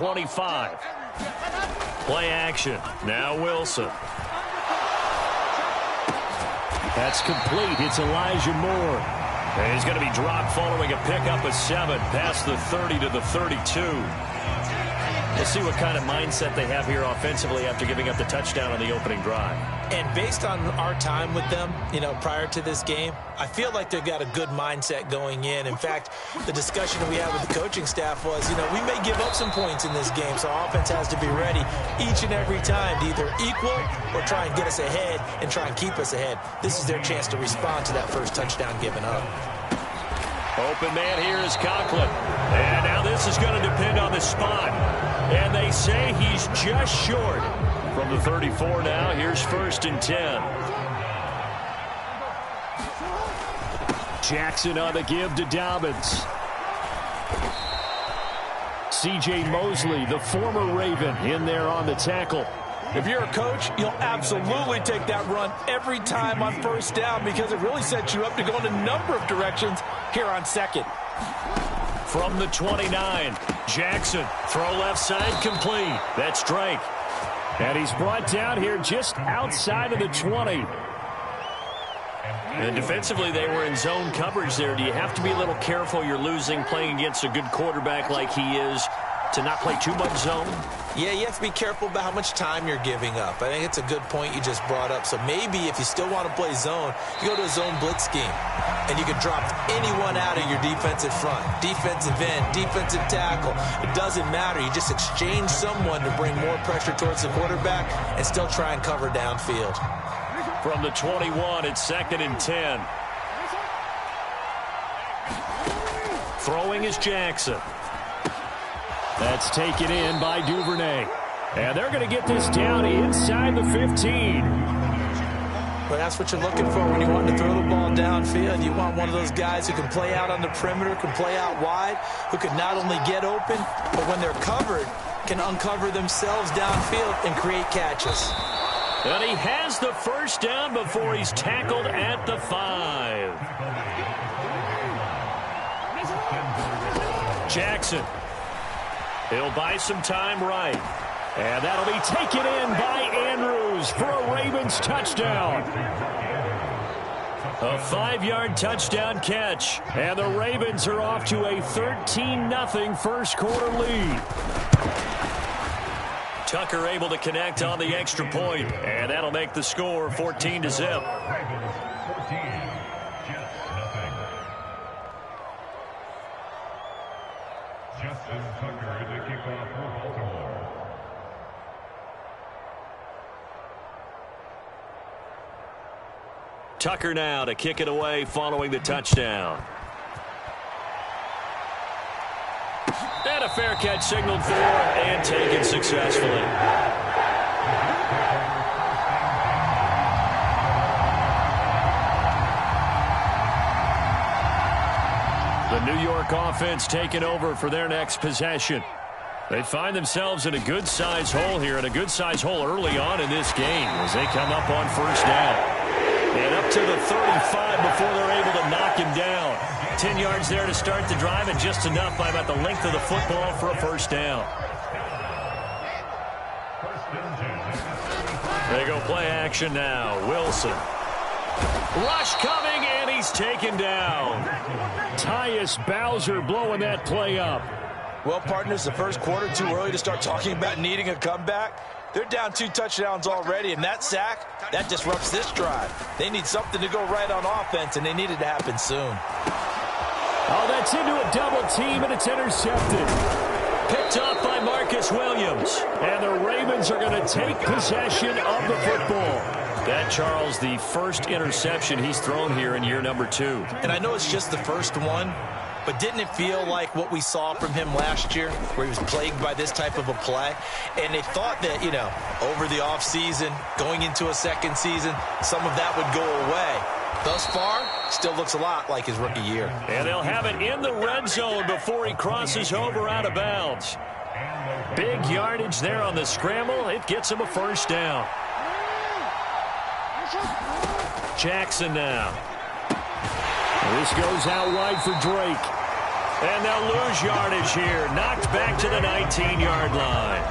25. Play action. Now Wilson. That's complete. It's Elijah Moore. And he's going to be dropped following a pickup of 7 past the 30 to the 32. We'll see what kind of mindset they have here offensively after giving up the touchdown on the opening drive. And based on our time with them, prior to this game, I feel like they've got a good mindset going in. In fact, the discussion we had with the coaching staff was, we may give up some points in this game, so our offense has to be ready each and every time to either equal or try and get us ahead and try and keep us ahead. This is their chance to respond to that first touchdown given up. Open man here is Conklin. And now this is going to depend on the spot. And they say he's just short. From the 34 now, here's 1st and 10. Jackson on the give to Dobbins. C.J. Mosley, the former Raven, in there on the tackle. If you're a coach, you'll absolutely take that run every time on 1st down because it really sets you up to go in a number of directions here on 2nd. From the 29, Jackson, throw left side complete. That's Drake. And he's brought down here just outside of the 20. And defensively, they were in zone coverage there. Do you have to be a little careful you're losing playing against a good quarterback like he is to not play too much zone? Yeah, you have to be careful about how much time you're giving up. I think it's a good point you just brought up. So maybe if you still want to play zone, you go to a zone blitz scheme. And you can drop anyone out of your defensive front. Defensive end, defensive tackle. It doesn't matter. You just exchange someone to bring more pressure towards the quarterback and still try and cover downfield. From the 21, it's 2nd and 10. Throwing is Jackson. That's taken in by Duvernay. And they're going to get this down inside the 15. Well, that's what you're looking for when you want to throw the ball downfield. You want one of those guys who can play out on the perimeter, can play out wide, who can not only get open, but when they're covered, can uncover themselves downfield and create catches. And he has the 1st down before he's tackled at the 5. Jackson. He'll buy some time right. And that'll be taken in by Andrews for a Ravens touchdown. A 5-yard touchdown catch. And the Ravens are off to a 13-0 first quarter lead. Tucker able to connect on the extra point, and that'll make the score 14-0. Justin Tucker to kick off for Baltimore. Tucker now to kick it away following the touchdown. And a fair catch signaled for and taken successfully. The New York offense taking over for their next possession. They find themselves in a good-sized hole here, and a good-sized hole early on in this game as they come up on 1st down. And up to the 35 before they're able to knock him down. 10 yards there to start the drive, and just enough by about the length of the football for a 1st down. They go play action now. Wilson. Rush coming, and he's taken down. Tyus Bowser blowing that play up. Well, partners, the first quarter, too early to start talking about needing a comeback. They're down 2 touchdowns already, and that sack, that disrupts this drive. They need something to go right on offense, and they need it to happen soon. Oh, that's into a double team, and it's intercepted. Picked off by Marcus Williams. And the Ravens are going to take possession of the football. That, Charles, the first interception he's thrown here in year number 2. And I know it's just the first one, but didn't it feel like what we saw from him last year, where he was plagued by this type of a play? And they thought that, over the offseason, going into a second season, some of that would go away. Thus far, still looks a lot like his rookie year. And they'll have it in the red zone before he crosses over out of bounds. Big yardage there on the scramble. It gets him a 1st down. Jackson now. This goes out wide for Drake. And they'll lose yardage here. Knocked back to the 19-yard line.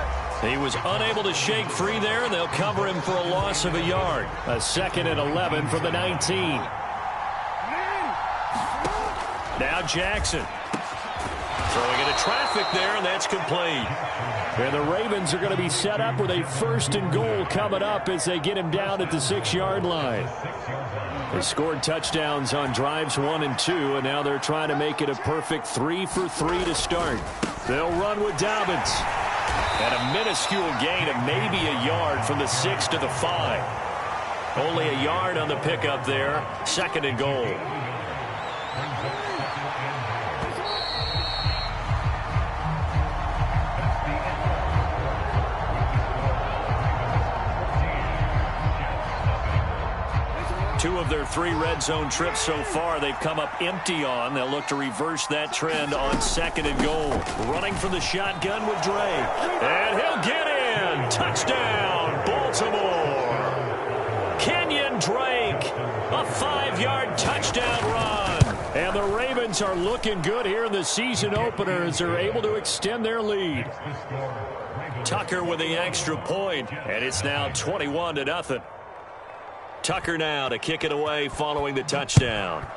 He was unable to shake free there, and they'll cover him for a loss of a yard. A 2nd and 11 from the 19. Now Jackson. Throwing into traffic there, and that's complete. And the Ravens are going to be set up with a 1st and goal coming up as they get him down at the 6-yard line. They scored touchdowns on drives 1 and 2, and now they're trying to make it a perfect 3 for 3 to start. They'll run with Dobbins. And a minuscule gain of maybe a yard from the 6 to the 5. Only a yard on the pickup there. 2nd and goal. Two of their 3 red zone trips so far they've come up empty on. They'll look to reverse that trend on 2nd and goal. Running from the shotgun with Dre. And he'll get in. Touchdown, Baltimore. Kenyon Drake. A 5-yard touchdown run. And the Ravens are looking good here in the season opener as they're able to extend their lead. Tucker with the extra point, and it's now 21-0. Tucker now to kick it away following the touchdown.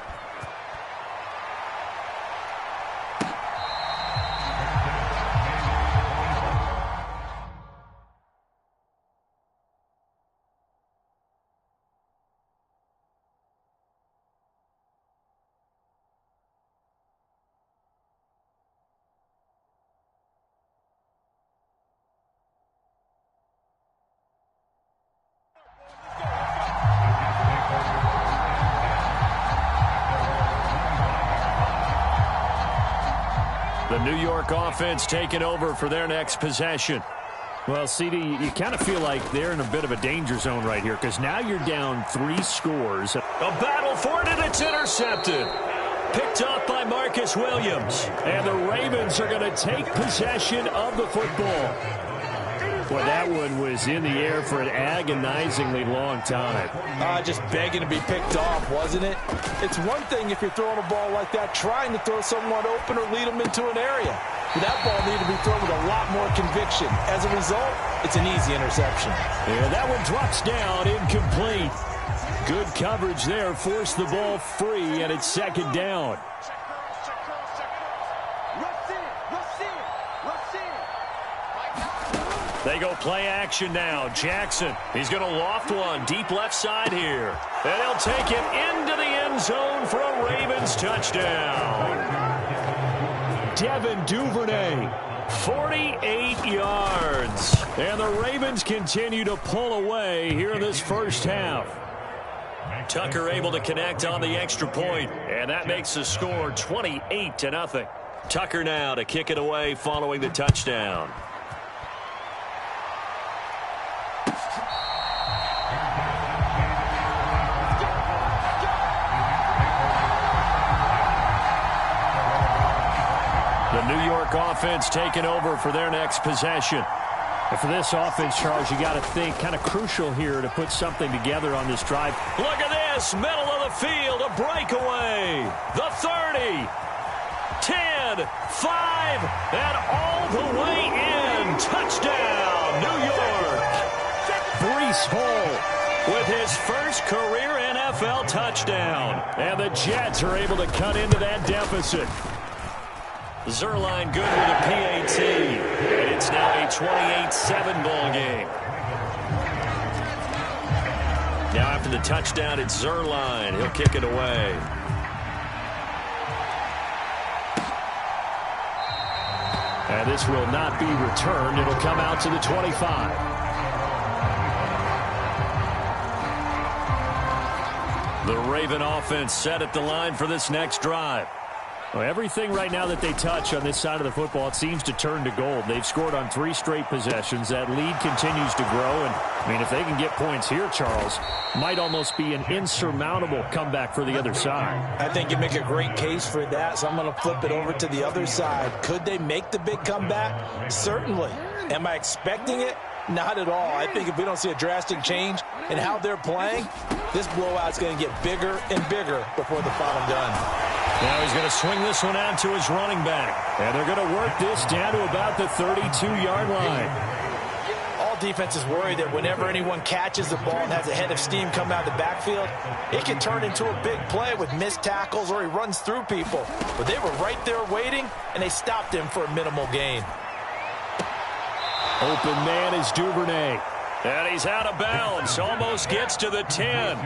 The New York offense taking over for their next possession. Well, CD, you kind of feel like they're in a bit of a danger zone right here because now you're down 3 scores. A battle for it, and it's intercepted. Picked up by Marcus Williams. And the Ravens are going to take possession of the football. Boy, that one was in the air for an agonizingly long time. Just begging to be picked off, wasn't it? It's one thing if you're throwing a ball like that, trying to throw someone open or lead them into an area. But that ball needed to be thrown with a lot more conviction. As a result, it's an easy interception. Yeah, that one drops down, incomplete. Good coverage there, forced the ball free, and it's 2nd down. They go play action now. Jackson, he's going to loft one deep left side here. And he'll take it into the end zone for a Ravens touchdown. Devin Duvernay, 48 yards. And the Ravens continue to pull away here in this first half. Tucker able to connect on the extra point, and that makes the score 28-0. Tucker now to kick it away following the touchdown. The New York offense taking over for their next possession. And for this offense, Charles, you got to think kind of crucial here to put something together on this drive. Look at this, middle of the field, a breakaway. The 30, 10, 5, and all the way in. Touchdown, New York. Breece Hall with his first career NFL touchdown. And the Jets are able to cut into that deficit. Zerline good with a PAT. And it's now a 28-7 ball game. Now after the touchdown, it's Zerline. He'll kick it away. And this will not be returned. It'll come out to the 25. The Raven offense set at the line for this next drive. Well, everything right now that they touch on this side of the football, it seems to turn to gold. They've scored on 3 straight possessions. That lead continues to grow. And, I mean, if they can get points here, Charles, might almost be an insurmountable comeback for the other side. I think you make a great case for that, so I'm going to flip it over to the other side. Could they make the big comeback? Certainly. Am I expecting it? Not at all. I think if we don't see a drastic change in how they're playing, this blowout's going to get bigger and bigger before the final gun. Now he's going to swing this one out to his running back. And they're going to work this down to about the 32-yard line. All defenses worry that whenever anyone catches the ball and has a head of steam come out of the backfield, it can turn into a big play with missed tackles or he runs through people. But they were right there waiting, and they stopped him for a minimal gain. Open man is Duvernay. And he's out of bounds. Almost gets to the 10.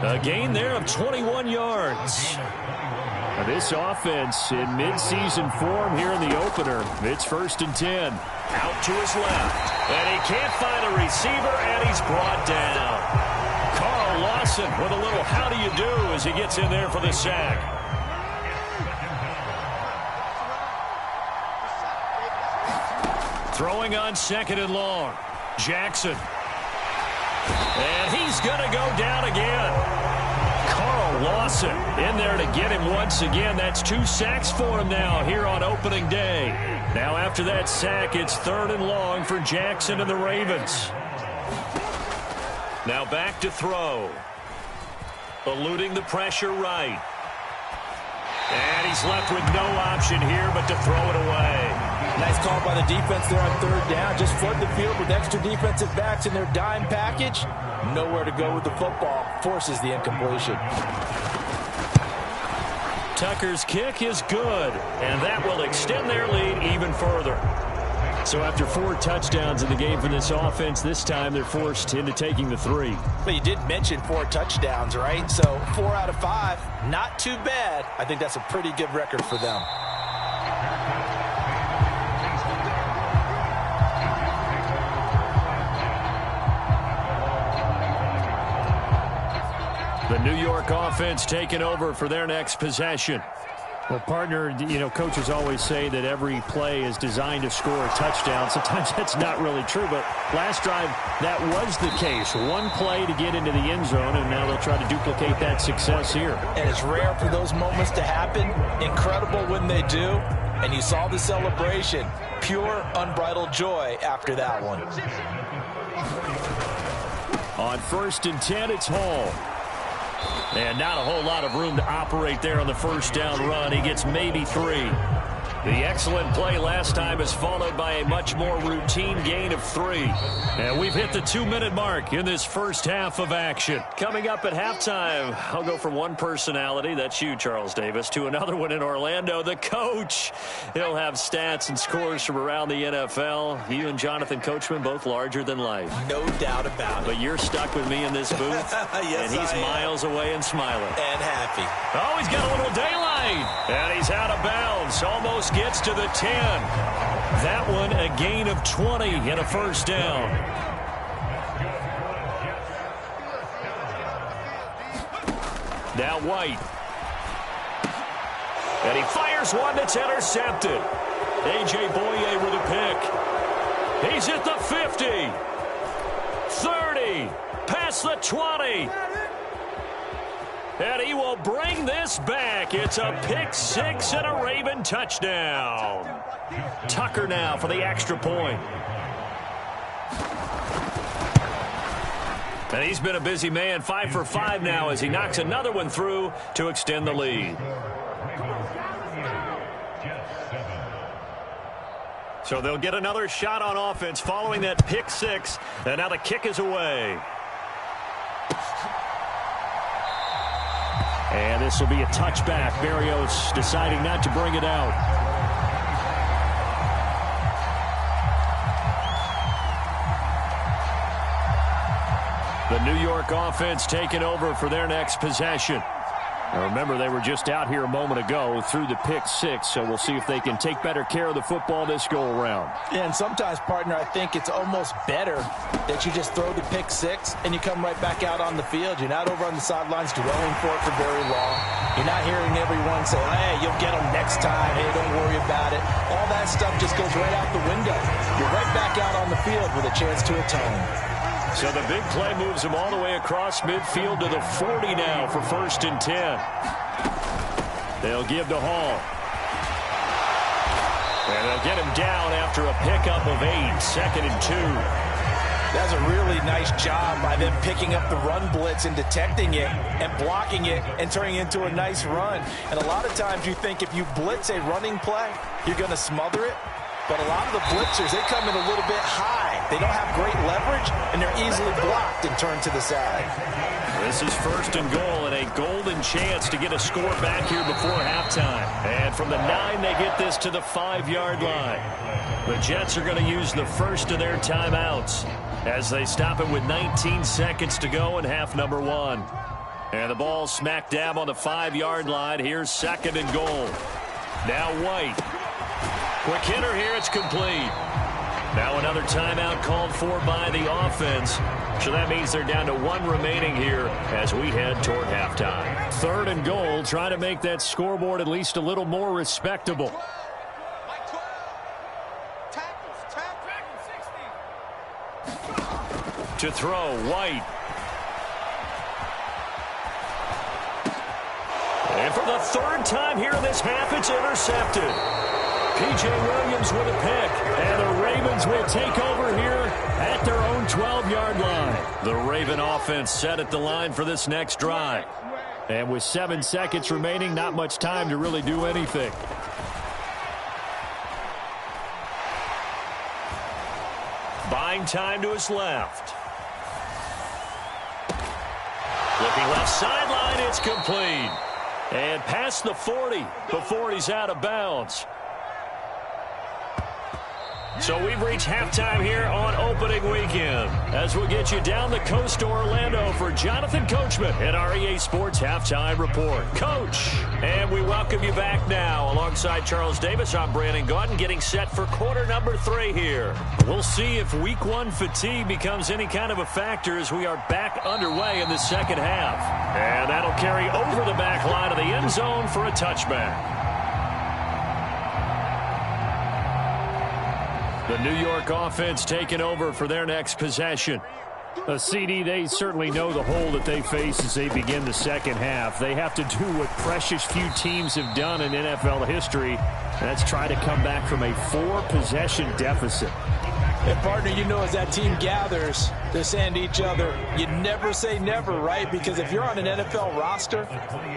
A gain there of 21 yards. Now this offense in midseason form here in the opener. It's 1st and 10. Out to his left. And he can't find a receiver, and he's brought down. Carl Lawson with a little how do you do as he gets in there for the sack. Throwing on 2nd and long. Jackson. And he's going to go down again. Carl Lawson in there to get him once again. That's 2 sacks for him now here on opening day. Now after that sack, it's 3rd and long for Jackson and the Ravens. Now back to throw. Eluding the pressure right. And he's left with no option here but to throw it away. Nice call by the defense there on 3rd down. Just flood the field with extra defensive backs in their dime package. Nowhere to go with the football. Forces the incompletion. Tucker's kick is good, and that will extend their lead even further. So after 4 touchdowns in the game for this offense, this time they're forced into taking the 3. But you did mention 4 touchdowns, right? So 4 out of 5, not too bad. I think that's a pretty good record for them. The New York offense taking over for their next possession. Well, partner, you know, coaches always say that every play is designed to score a touchdown. Sometimes that's not really true, but last drive, that was the case. 1 play to get into the end zone, and now they'll try to duplicate that success here. And it's rare for those moments to happen. Incredible when they do. And you saw the celebration. Pure, unbridled joy after that one. On 1st and 10, it's Hall. And not a whole lot of room to operate there on the 1st down run. He gets maybe 3. The excellent play last time is followed by a much more routine gain of 3. And we've hit the 2-minute mark in this first half of action. Coming up at halftime, I'll go from one personality, that's you, Charles Davis, to another one in Orlando, the coach. He'll have stats and scores from around the NFL. You and Jonathan Coachman, both larger than life. No doubt about it. But you're stuck with me in this booth. Yes, and he's miles away and smiling. And happy. Oh, he's got a little daylight. And he's out of bounds. Almost gets to the 10. That one a gain of 20 and a 1st down. Now White. And he fires one that's intercepted. A.J. Boye with a pick. He's at the 50. 30. Past the 20. And he will bring this back. It's a pick 6 and a Raven touchdown. Tucker now for the extra point. And he's been a busy man, 5 for 5 now as he knocks another one through to extend the lead. So they'll get another shot on offense following that pick 6. And now the kick is away. And this will be a touchback. Berrios deciding not to bring it out. The New York offense taking over for their next possession. Now remember, they were just out here a moment ago through the pick 6, so we'll see if they can take better care of the football this go-around. Yeah, and sometimes, partner, I think it's almost better that you just throw the pick 6 and you come right back out on the field. You're not over on the sidelines dwelling for it for very long. You're not hearing everyone say, hey, you'll get them next time. Hey, don't worry about it. All that stuff just goes right out the window. You're right back out on the field with a chance to atone. So the big play moves him all the way across midfield to the 40 now for 1st and 10. They'll give to Hall. And they'll get him down after a pickup of 8, 2nd and 2. That's a really nice job by them picking up the run blitz and detecting it and blocking it and turning it into a nice run. And a lot of times you think if you blitz a running play, you're going to smother it. But a lot of the blitzers, they come in a little bit high. They don't have great leverage, and they're easily blocked and turned to the side. This is 1st and goal, and a golden chance to get a score back here before halftime. And from the 9, they get this to the 5-yard line. The Jets are going to use the first of their timeouts as they stop it with 19 seconds to go in half number 1. And the ball smack dab on the 5-yard line. Here's 2nd and goal. Now White. Quick hitter here, it's complete. Now another timeout called for by the offense. So that means they're down to 1 remaining here as we head toward halftime. 3rd and goal, trying to make that scoreboard at least a little more respectable. To throw, White. And for the 3rd time here in this half, it's intercepted. P.J. Williams with a pick, and the Ravens will take over here at their own 12-yard line. The Raven offense set at the line for this next drive. And with 7 seconds remaining, not much time to really do anything. Buying time to his left. Looking left sideline, it's complete. And past the 40 before he's out of bounds. So we've reached halftime here on opening weekend as we'll get you down the coast to Orlando for Jonathan Coachman at our EA Sports Halftime Report. Coach, and we welcome you back now. Alongside Charles Davis, I'm Brandon Gaudin getting set for quarter number 3 here. We'll see if week 1 fatigue becomes any kind of a factor as we are back underway in the second half. And that'll carry over the back line of the end zone for a touchback. The New York offense taking over for their next possession. A CD, they certainly know the hole that they face as they begin the second half. They have to do what precious few teams have done in NFL history. That's try to come back from a 4-possession deficit. And, partner, you know, as that team gathers, they're saying to each other, you never say never, right? Because if you're on an NFL roster,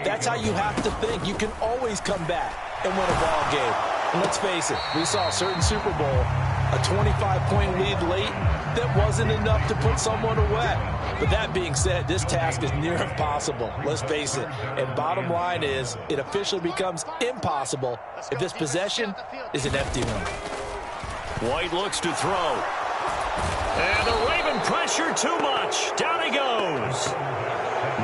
that's how you have to think. You can always come back and win a ball game. And let's face it, we saw a certain Super Bowl, a 25-point lead late, that wasn't enough to put someone away. But that being said, this task is near impossible. Let's face it. And bottom line is, it officially becomes impossible if this possession is an empty one. White looks to throw. And the Raven pressure too much. Down he goes.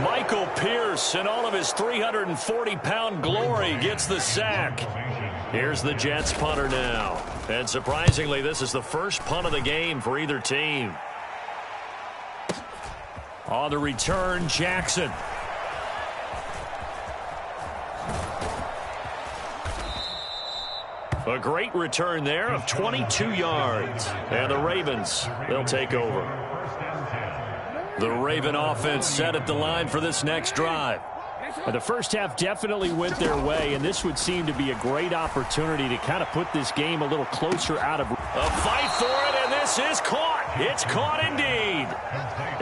Michael Pierce, in all of his 340-pound glory, gets the sack. Here's the Jets punter now. And surprisingly, this is the first punt of the game for either team. On the return, Jackson. A great return there of 22 yards. And the Ravens, they'll take over. The Raven offense set at the line for this next drive. The first half definitely went their way, and this would seem to be a great opportunity to kind of put this game a little closer out of... A fight for it, and this is caught. It's caught indeed.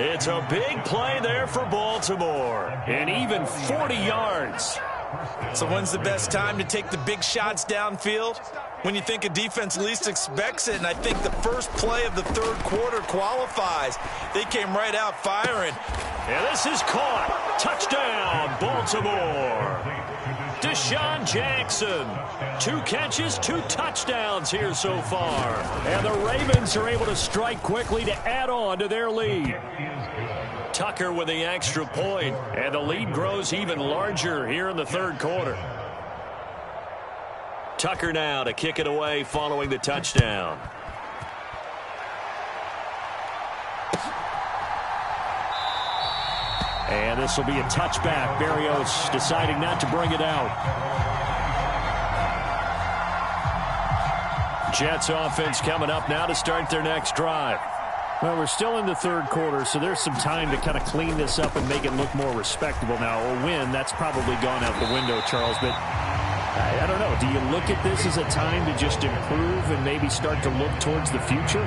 It's a big play there for Baltimore. And even 40 yards. So when's the best time to take the big shots downfield? When you think a defense least expects it, and I think the first play of the third quarter qualifies. They came right out firing. And this is caught. Touchdown, Baltimore. Deshaun Jackson. 2 catches, 2 touchdowns here so far. And the Ravens are able to strike quickly to add on to their lead. Tucker with the extra point, and the lead grows even larger here in the third quarter. Tucker now to kick it away following the touchdown. And this will be a touchback. Berrios deciding not to bring it out. Jets offense coming up now to start their next drive. Well, we're still in the third quarter, so there's some time to kind of clean this up and make it look more respectable now. A win, that's probably gone out the window, Charles, but I don't know. Do you look at this as a time to just improve and maybe start to look towards the future?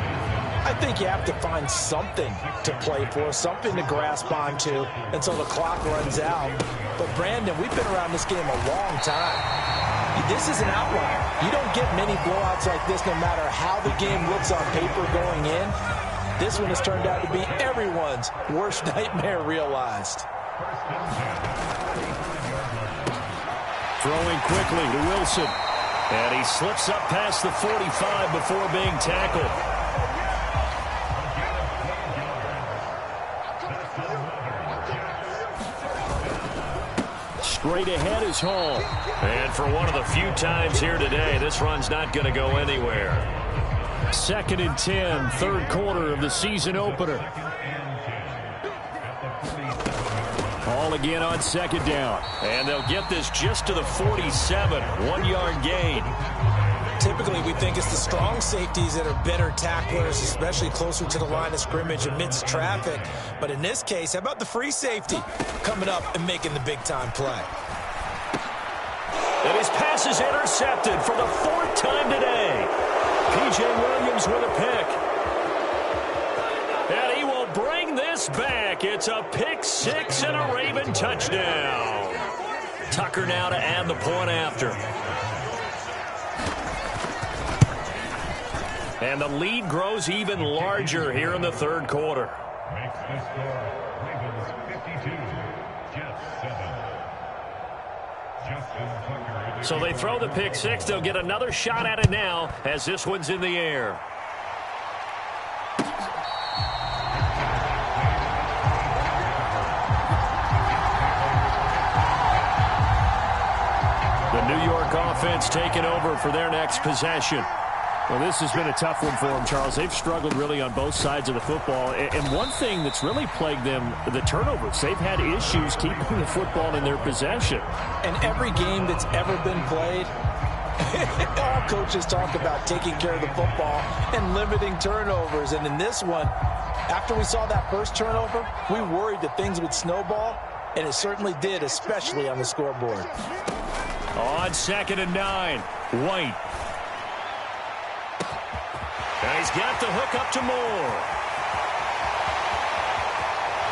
I think you have to find something to play for, something to grasp onto until the clock runs out. But, Brandon, we've been around this game a long time. This is an outlier. You don't get many blowouts like this no matter how the game looks on paper going in. This one has turned out to be everyone's worst nightmare realized. Throwing quickly to Wilson. And he slips up past the 45 before being tackled. Straight ahead is Hall. And for one of the few times here today, this run's not going to go anywhere. 2nd and 10, third quarter of the season opener. Hall again on 2nd down. And they'll get this just to the 47, 1-yard gain. Typically, we think it's the strong safeties that are better tacklers, especially closer to the line of scrimmage amidst traffic. But in this case, how about the free safety coming up and making the big-time play? And his pass is intercepted for the 4th time today. P.J. Williams with a pick. And he will bring this back. It's a pick six and a Raven touchdown. Tucker now to add the point after. And the lead grows even larger here in the third quarter. Makes the score Ravens 52, Jets 7. Justin Tucker. So they throw the pick six. They'll get another shot at it now as this one's in the air. The New York offense taking over for their next possession. Well, this has been a tough one for them, Charles. They've struggled really on both sides of the football. And one thing that's really plagued them, the turnovers. They've had issues keeping the football in their possession. And every game that's ever been played, all coaches talk about taking care of the football and limiting turnovers. And in this one, after we saw that first turnover, we worried that things would snowball, and it certainly did, especially on the scoreboard. On 2nd and 9, White. And he's got the hook up to Moore.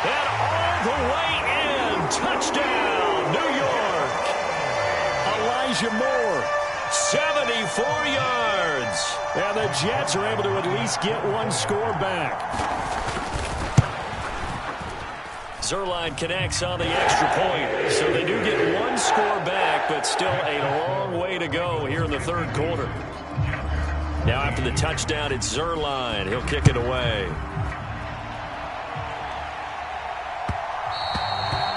And all the way in. Touchdown, New York. Elijah Moore, 74 yards. And the Jets are able to at least get one score back. Zerline connects on the extra point. So they do get one score back, but still a long way to go here in the third quarter. Now after the touchdown, it's Zerline. He'll kick it away.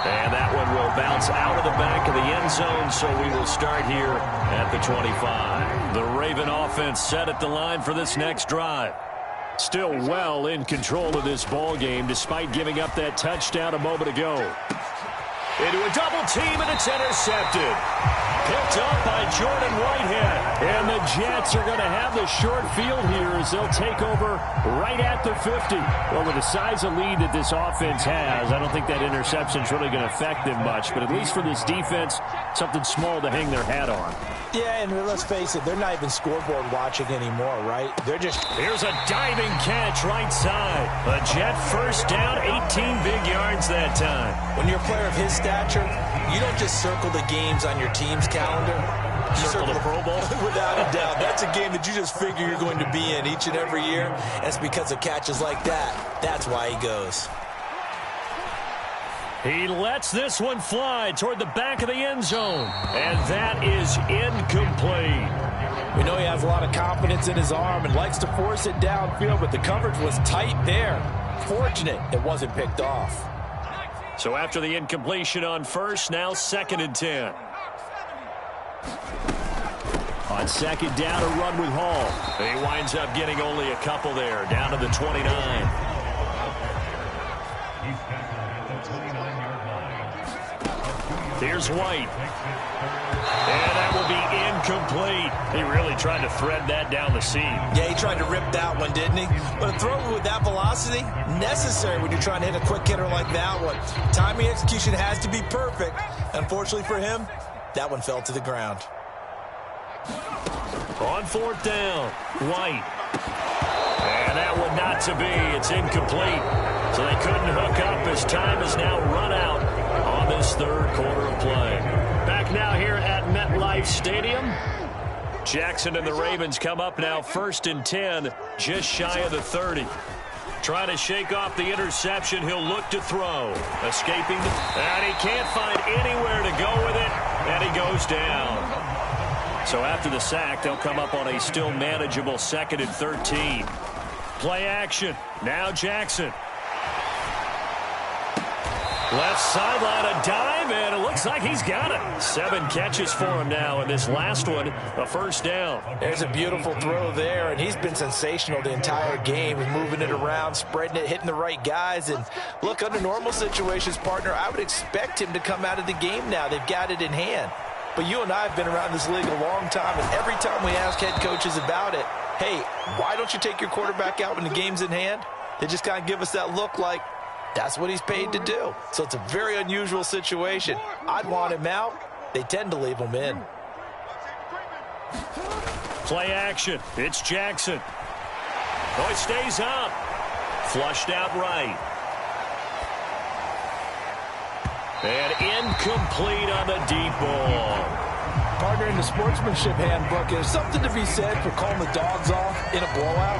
And that one will bounce out of the back of the end zone, so we will start here at the 25. The Raven offense set at the line for this next drive. Still well in control of this ball game, despite giving up that touchdown a moment ago. Into a double team, and it's intercepted. Picked up by Jordan Whitehead. And the Jets are going to have the short field here as they'll take over right at the 50. Well, with the size of lead that this offense has, I don't think that interception's really going to affect them much. But at least for this defense, something small to hang their hat on. Yeah, and let's face it, they're not even scoreboard watching anymore, right? They're just... Here's a diving catch right side. A Jet first down, 18 big yards that time. When you're a player of his stature, you don't just circle the games on your team's calendar. You Circle the Pro Bowl? Without a doubt. That's a game that you just figure you're going to be in each and every year. And it's because of catches like that. That's why he goes. He lets this one fly toward the back of the end zone. And that is incomplete. We know he has a lot of confidence in his arm and likes to force it downfield, but the coverage was tight there. Fortunate it wasn't picked off. So after the incompletion on first, now 2nd and 10. On 2nd down, a run with Hall. He winds up getting only a couple there, down to the 29. He's tackled at the 29-yard line. Here's White. And that will be incomplete. He really tried to thread that down the seam. Yeah, he tried to rip that one, didn't he? But a throw with that velocity, necessary when you're trying to hit a quick hitter like that one. Timing execution has to be perfect. Unfortunately for him, that one fell to the ground. On 4th down, White. And that would not got to be. It's incomplete. So they couldn't hook up as time is now run out on this third quarter of play. Back now here at MetLife Stadium. Jackson and the Ravens come up now 1st and 10, just shy of the 30. Trying to shake off the interception. He'll look to throw. Escaping. And he can't find anywhere to go with it. And he goes down. So after the sack, they'll come up on a still manageable 2nd and 13. Play action. Now Jackson. Left sideline, a dive, and it looks like he's got it. 7 catches for him now, and this last one, a first down. There's a beautiful throw there, and he's been sensational the entire game, moving it around, spreading it, hitting the right guys. And look, under normal situations, partner, I would expect him to come out of the game now. They've got it in hand. But you and I have been around this league a long time, and every time we ask head coaches about it, hey, why don't you take your quarterback out when the game's in hand? They just kind of give us that look like, that's what he's paid to do. So it's a very unusual situation. I'd want him out. They tend to leave him in. Play action. It's Jackson. Oh, it stays up. Flushed out right. And incomplete on the deep ball. Partner, in the sportsmanship handbook, there's something to be said for calling the dogs off in a blowout.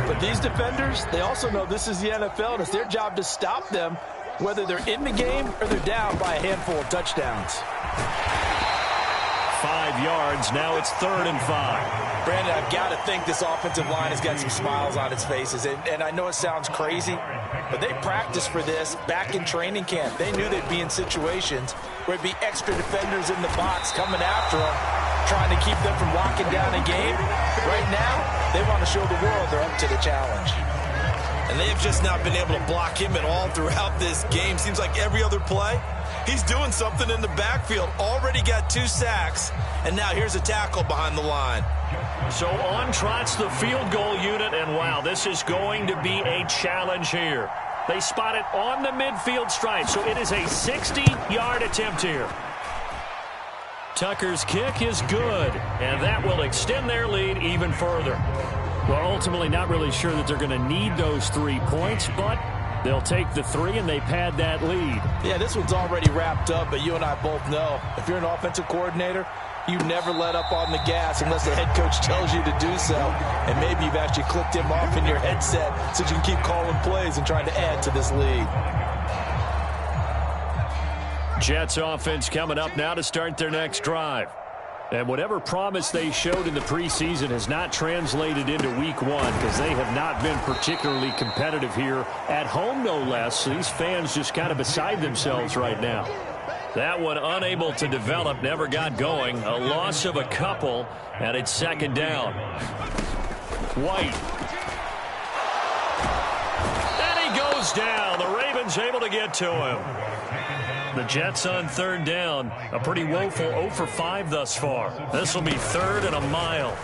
But these defenders, they also know this is the NFL, and it's their job to stop them, whether they're in the game or they're down by a handful of touchdowns. 5 yards. Now it's 3rd and 5. Brandon, I've got to think this offensive line has got some smiles on its faces. And I know it sounds crazy, but they practiced for this back in training camp. They knew they'd be in situations where it'd be extra defenders in the box coming after them, trying to keep them from locking down a game. Right now, they want to show the world they're up to the challenge. And they've just not been able to block him at all throughout this game. Seems like every other play, he's doing something in the backfield. Already got 2 sacks, and now here's a tackle behind the line. So on trots the field goal unit, and wow, this is going to be a challenge here. They spot it on the midfield stripe, so it is a 60-yard attempt here. Tucker's kick is good, and that will extend their lead even further. Well, ultimately not really sure that they're going to need those 3 points, but they'll take the 3 and they pad that lead. Yeah, this one's already wrapped up, but you and I both know if you're an offensive coordinator, you never let up on the gas unless the head coach tells you to do so. And maybe you've actually clicked him off in your headset so you can keep calling plays and trying to add to this lead. Jets offense coming up now to start their next drive. And whatever promise they showed in the preseason has not translated into week 1 because they have not been particularly competitive here at home, no less. So these fans just kind of beside themselves right now. That one unable to develop, never got going. A loss of a couple, and it's 2nd down. White. And he goes down. The Ravens able to get to him. The Jets on 3rd down. A pretty woeful 0 for 5 thus far. This will be 3rd and a mile.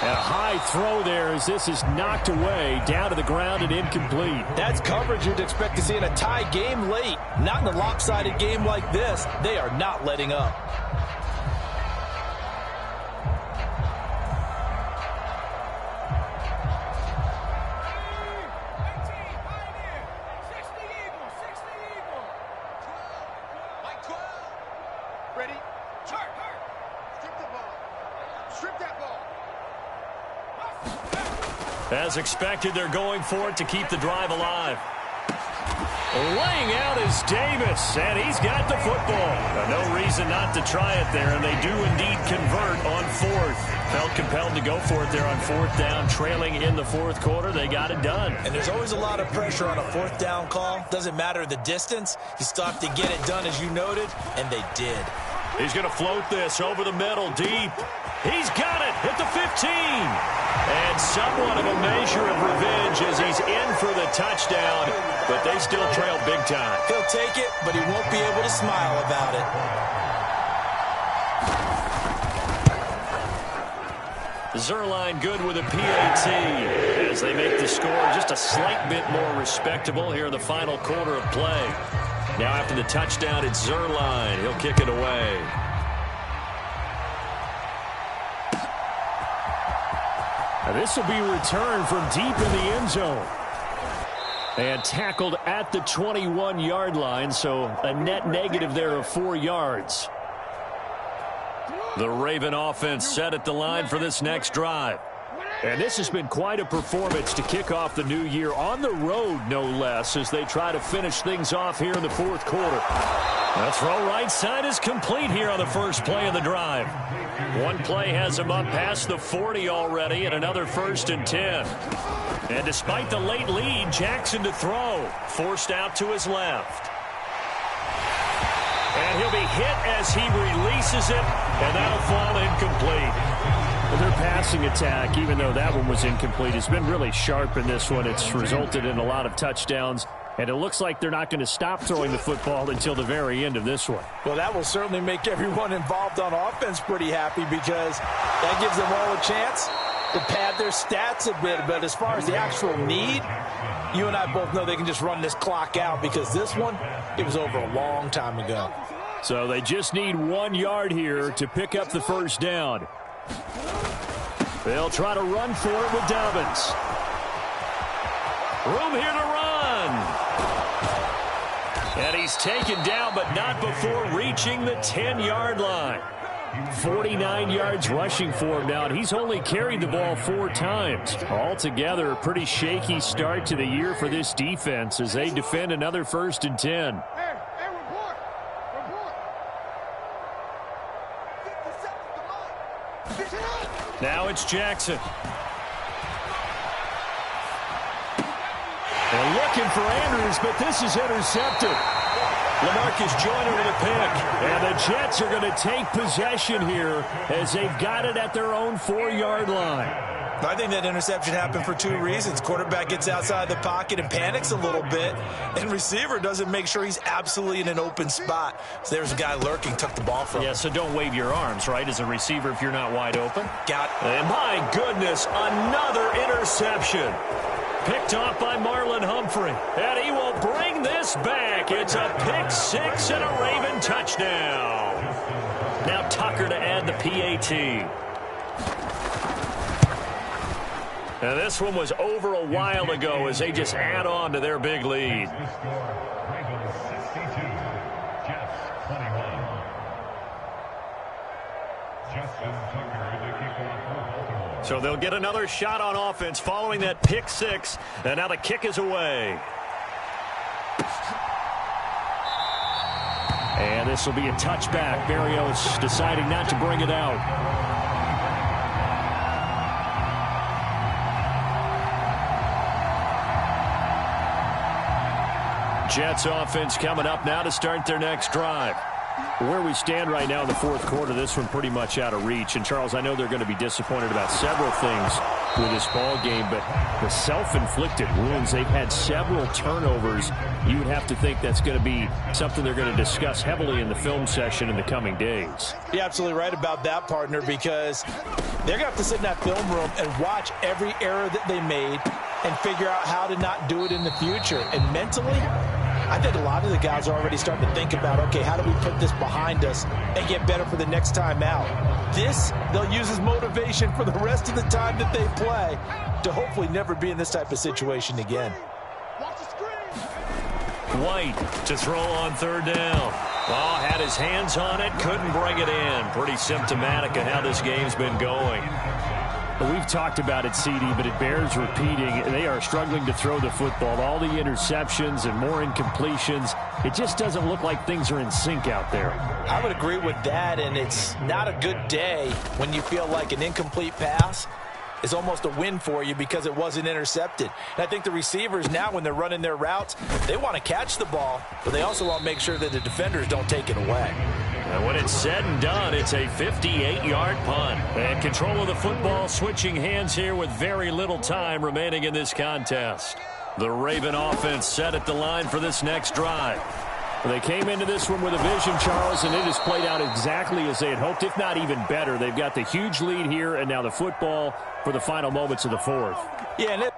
And a high throw there as this is knocked away, down to the ground and incomplete. That's coverage you'd expect to see in a tie game late. Not in a lopsided game like this. They are not letting up. As expected, they're going for it to keep the drive alive. Laying out is Davis, and he's got the football. No reason not to try it there, and they do indeed convert on 4th. Felt compelled to go for it there on 4th down, trailing in the 4th quarter. They got it done. And there's always a lot of pressure on a 4th down call. Doesn't matter the distance. You still have to get it done, as you noted, and they did. He's going to float this over the middle, deep. He's got it at the 15. And somewhat of a measure of revenge as he's in for the touchdown, but they still trail big time. He'll take it, but he won't be able to smile about it. Zerline good with a PAT as they make the score just a slight bit more respectable here in the final quarter of play. Now after the touchdown, it's Zerline. He'll kick it away. This will be returned from deep in the end zone. And tackled at the 21-yard line, so a net negative there of 4 yards. The Raven offense set at the line for this next drive. And this has been quite a performance to kick off the new year on the road, no less, as they try to finish things off here in the fourth quarter. The throw right side is complete here on the first play of the drive. One play has him up past the 40 already, and another 1st and 10. And despite the late lead, Jackson to throw. Forced out to his left. And he'll be hit as he releases it, and that'll fall incomplete. Well, their passing attack, even though that one was incomplete, has been really sharp in this one. It's resulted in a lot of touchdowns, and it looks like they're not going to stop throwing the football until the very end of this one. Well, that will certainly make everyone involved on offense pretty happy, because that gives them all a chance to pad their stats a bit. But as far as the actual need, you and I both know they can just run this clock out, because this one, it was over a long time ago. So they just need 1 yard here to pick up the first down. They'll try to run for it with Dobbins. Room here to run. And he's taken down, but not before reaching the 10-yard line. 49 yards rushing for him now, and he's only carried the ball 4 times. Altogether, a pretty shaky start to the year for this defense as they defend another 1st and 10. Now it's Jackson. They're looking for Andrews, but this is intercepted. LaMarcus Joyner with a pick. And the Jets are going to take possession here as they've got it at their own 4-yard line. I think that interception happened for 2 reasons. Quarterback gets outside the pocket and panics a little bit, and receiver doesn't make sure he's absolutely in an open spot. So there's a guy lurking, took the ball from him. Yeah, so don't wave your arms, right, as a receiver if you're not wide open. Got it. And my goodness, another interception. Picked off by Marlon Humphrey. And he will bring this back. It's a pick 6 and a Raven touchdown. Now Tucker to add the PAT. And this one was over a while ago as they just add on to their big lead. Ravens 62, Jets 21. Justin Tucker, the kickoff for Baltimore. So they'll get another shot on offense following that pick 6. And now the kick is away. And this will be a touchback. Berrios deciding not to bring it out. Jets offense coming up now to start their next drive. Where we stand right now in the fourth quarter, this one pretty much out of reach. And, Charles, I know they're going to be disappointed about several things with this ball game, but the self-inflicted wounds, they've had several turnovers. You would have to think that's going to be something they're going to discuss heavily in the film session in the coming days. You're absolutely right about that, partner, because they're going to have to sit in that film room and watch every error that they made and figure out how to not do it in the future. And mentally, I think a lot of the guys are already starting to think about, okay, how do we put this behind us and get better for the next time out? This, they'll use as motivation for the rest of the time that they play to hopefully never be in this type of situation again. White to throw on 3rd down. Well, had his hands on it, couldn't bring it in. Pretty symptomatic of how this game's been going. We've talked about it, CD, but it bears repeating. They are struggling to throw the football. All the interceptions and more incompletions. It just doesn't look like things are in sync out there. I would agree with that, and it's not a good day when you feel like an incomplete pass is almost a win for you because it wasn't intercepted. And I think the receivers now, when they're running their routes, they want to catch the ball, but they also want to make sure that the defenders don't take it away. And when it's said and done, it's a 58-yard punt. And control of the football switching hands here with very little time remaining in this contest. The Raven offense set at the line for this next drive. They came into this one with a vision, Charles, and it has played out exactly as they had hoped, if not even better. They've got the huge lead here, and now the football for the final moments of the fourth. Yeah, and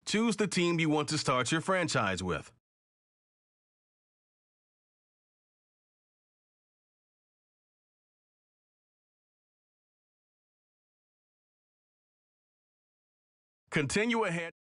Choose the team you want to start your franchise with. Continue ahead.